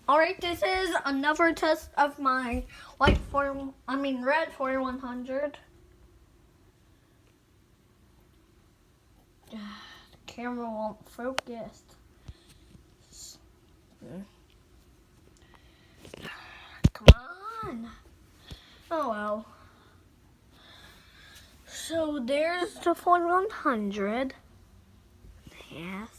Alright, this is another test of my red 4100. The camera won't focus. Come on. Oh well. So there's the 4100. Yes.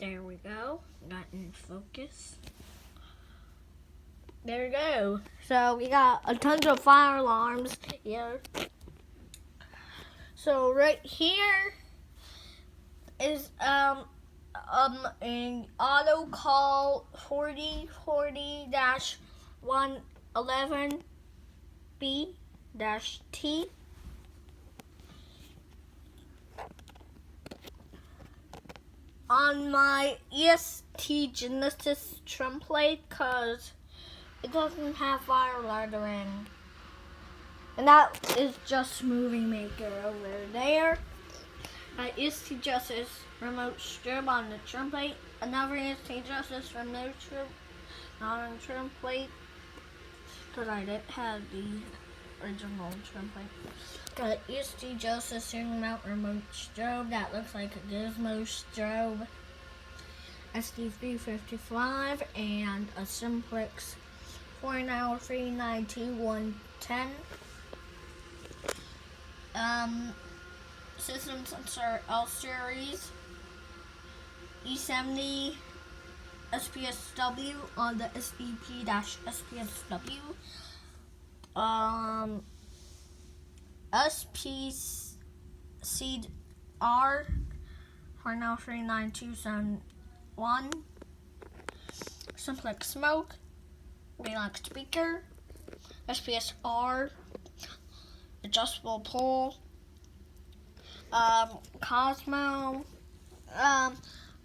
There we go. Got in focus. There we go. So we got a ton of fire alarms here. So right here is an auto call 4040-111B-T. On my EST Genesis template, because it doesn't have fire lettering. And that is just Movie Maker over there. EST Justice remote strobe on the template. Another EST Justice remote strobe not on the template, because I didn't have the original template. Got EST Justice single mount remote strobe that looks like a Gizmo strobe. SD355 and a Simplex 49392110. System sensor L series E70 SPSW on the SPP-SPSW. SPCR 493921. Simplex Smoke, Relax Speaker, SPSR, adjustable pole, Cosmo,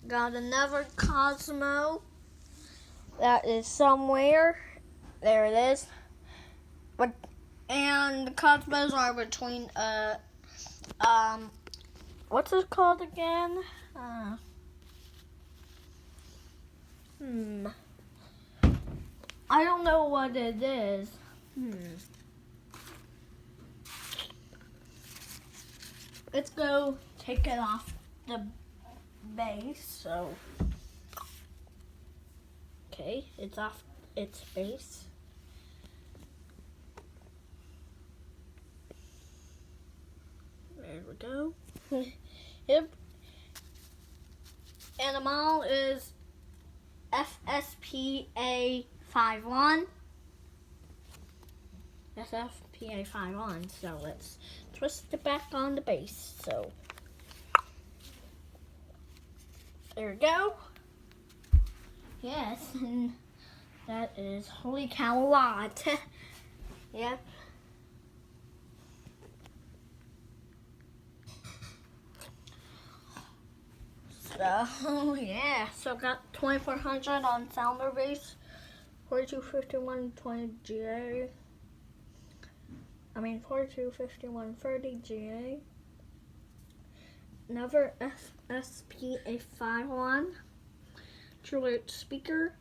got another Cosmo that is somewhere. There it is. And the Cosmos are between what's it called again? I don't know what it is. Let's go take it off the base. So, okay, it's off its base. There we go. Yep. And the model is FSPA51. FSPA51. So let's twist it back on the base. So there we go. Yes, and that is holy cow a lot. Yep. So yeah, so got 2400 on sounder base, 4251 GA. 425130 GA. Another FSPA51 True-Alert speaker.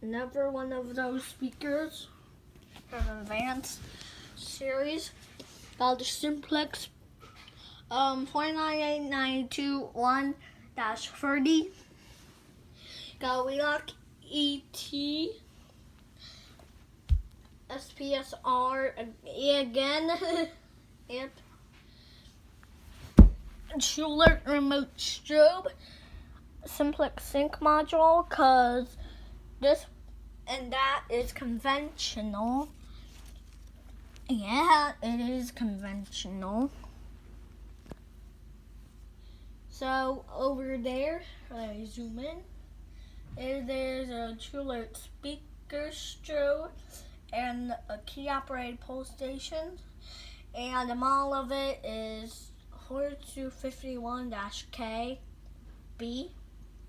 Another one of those speakers from the Advanced series. Got the Simplex 498921-30. Got Wheelock ET SPSR again. Yep. True-Alert remote strobe. Simplex sync module, cause this and that is conventional. Yeah, it is conventional. So over there, let me zoom in. There's a True-Alert speaker strobe and a key operated pull station, and the model of it is 4251-K. B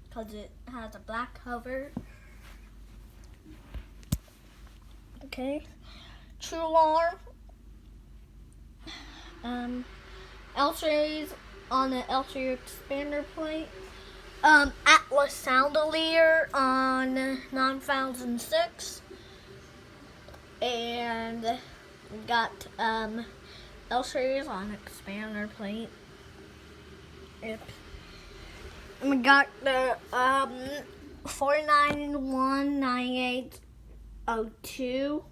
because it has a black cover. Okay. True Alarm. L-Series on the L-Series expander plate. Atlas Soundelier on 9006. And we got L-Series on expander plate. Yep. And we got the 4919802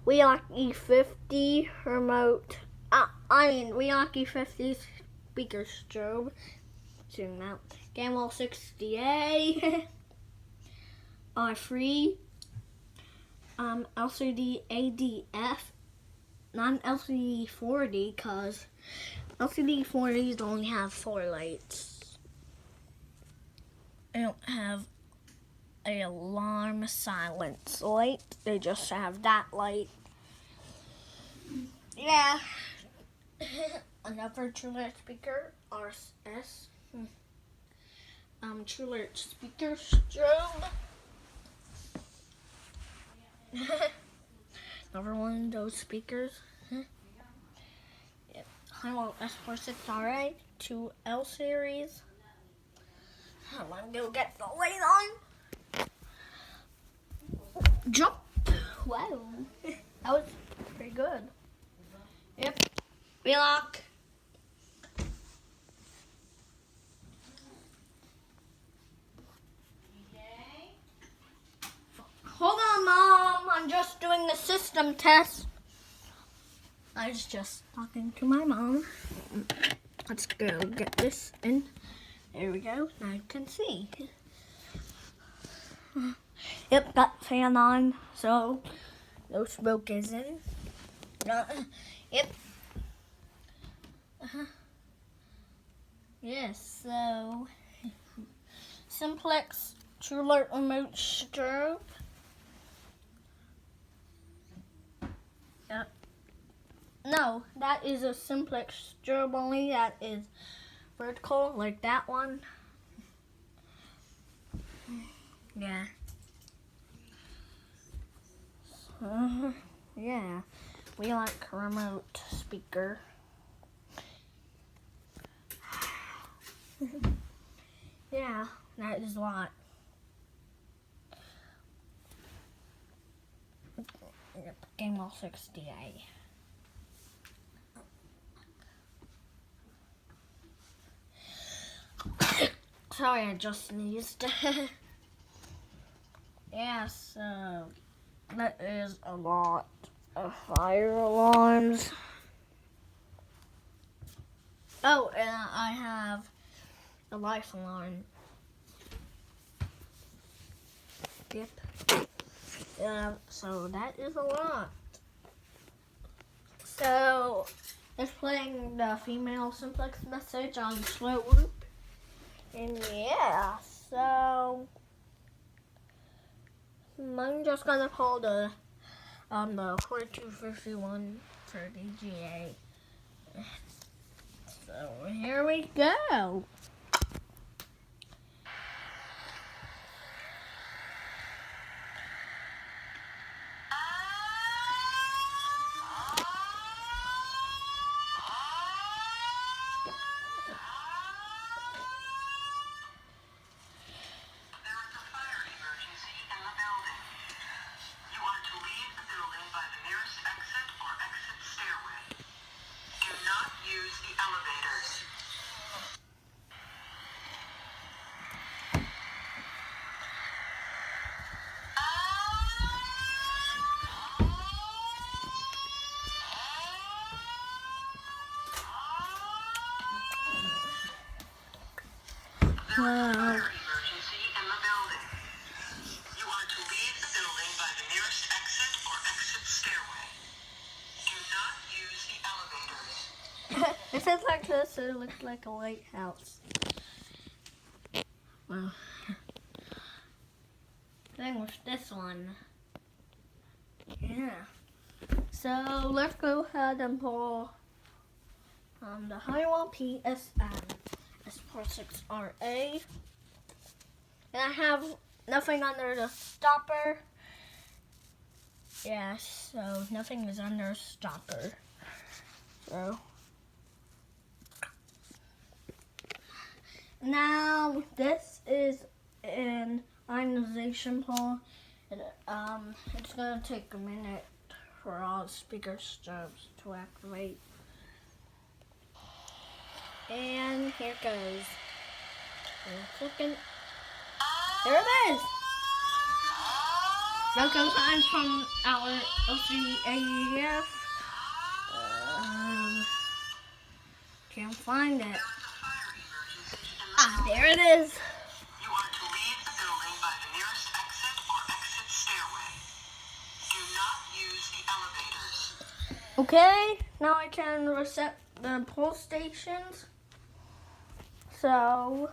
Wheelock E50 remote. Wheelock E50 speaker strobe. Zoom out. Gamwell 60A. R3. LCD ADF. Not LCD 4D because LCD 4Ds only have 4 lights. They don't have an alarm silence light. They just have that light. Yeah. Another TrueLight speaker, RS. TrueLight speaker strobe. Another one of those speakers. Yep. Honeywell S46RA, 2 L-Series. I'm gonna go get the light on. Jump. Wow. That was pretty good. Yep. Wheelock. Hold on, Mom. I'm just doing the system test. I was just talking to my mom. Let's go get this in. There we go. Now you can see. Yep, got fan on, so no smoke is in. Yep. Yes, so Simplex TrueLight remote strobe. Yep. No, that is a Simplex strobe only. That is vertical, like that one. Yeah. Yeah. We like remote speaker. Yeah, that is a lot. Yep, Gamewell 60A. Sorry, I just sneezed. Yeah, so that is a lot of fire alarms. Oh, and I have a life alarm. Yep. So that is a lot. So it's playing the female Simplex message on slow loop. And yeah, so I'm just gonna pull the 4251 for DGA. So here we go. Emergency in the building. You are to leave the building by the nearest exit or exit stairway. Do not use the elevators. It says like this, so it looks like a lighthouse. Well, thing with this one. Yeah. So let's go ahead and pull the Honeywell PSM S46RA. And I have nothing under the stopper. Yeah, so nothing is under stopper. So now this is an ionization pole. It's gonna take a minute for all the speaker stubs to activate. And here it goes. Second. There it is. Local signs from our OCAEF. Can't find it. Ah, there it is. You are to leave the building by the nearest exit or exit stairway. Do not use the elevators. Okay, now I can reset the pull stations. So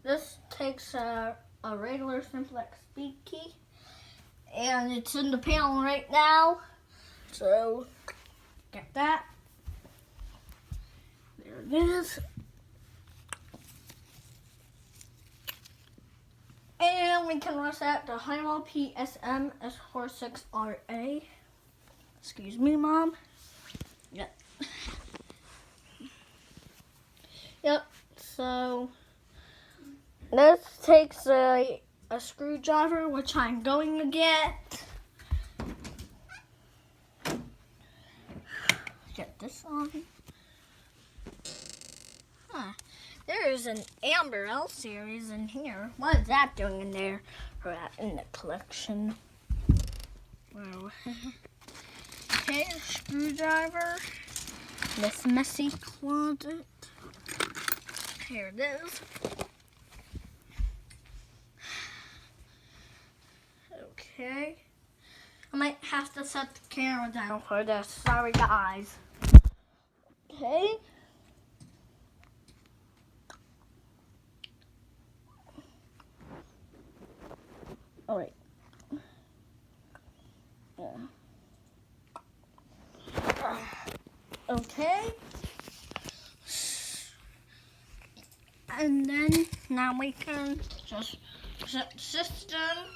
this takes a regular simplex speed key, and it's in the panel right now. So get that. There it is. And we can reset the Honeywell PSM S46RA. Excuse me, Mom. Yep. Yep, so this takes a screwdriver, which I'm going to get. Get this on. Huh. There is an Amber L series in here. What is that doing in there? Or in the collection? Wow. Okay, a screwdriver. This messy closet. Here it is. Okay. I might have to set the camera down for this. Sorry, guys. Okay. Oh, wait. Yeah. Okay. And then now we can just set the system.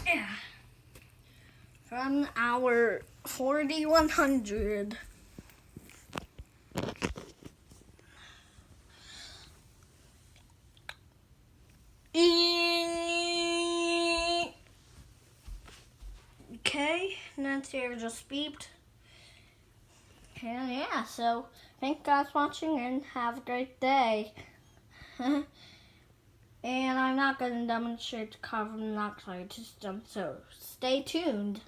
Yeah. From our 4100. Okay, and that's here just beeped. And yeah, so thank you guys for watching and have a great day. And I'm not going to demonstrate the carbon monoxide system, so stay tuned.